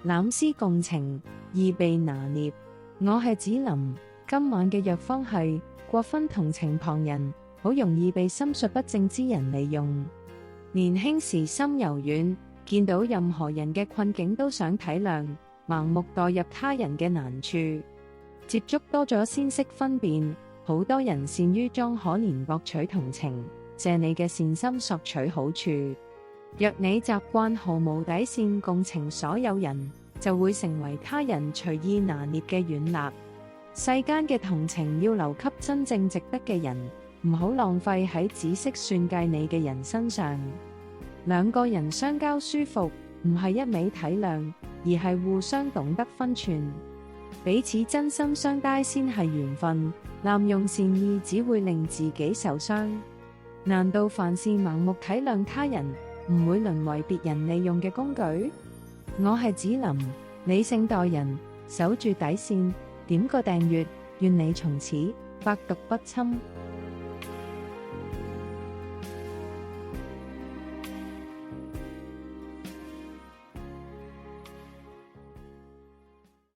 濫施共情，易被拿捏。我係子琳，今晚嘅藥方係過分同情旁人，好容易被心術不正之人利用。年輕時心柔軟，見到任何人嘅困境都想體諒，盲目代入他人嘅難處。接觸多咗先識分辨，好多人善於裝可憐博取同情，借你嘅善心索取好處。若你習慣毫無底線共情所有人，就會成為他人隨意拿捏嘅軟肋。世間嘅同情要留給真正值得嘅人，唔好浪費喺只識算計你嘅人身上。兩個人相交舒服，唔係一味體諒，而係互相懂得分寸，彼此真心相待先係緣分。濫用善意只會令自己受傷。難道凡事盲目體諒他人，唔會淪為別人利用嘅工具？我係子琳，理性待人，守住底線，點個訂閱，願你從此百毒不侵。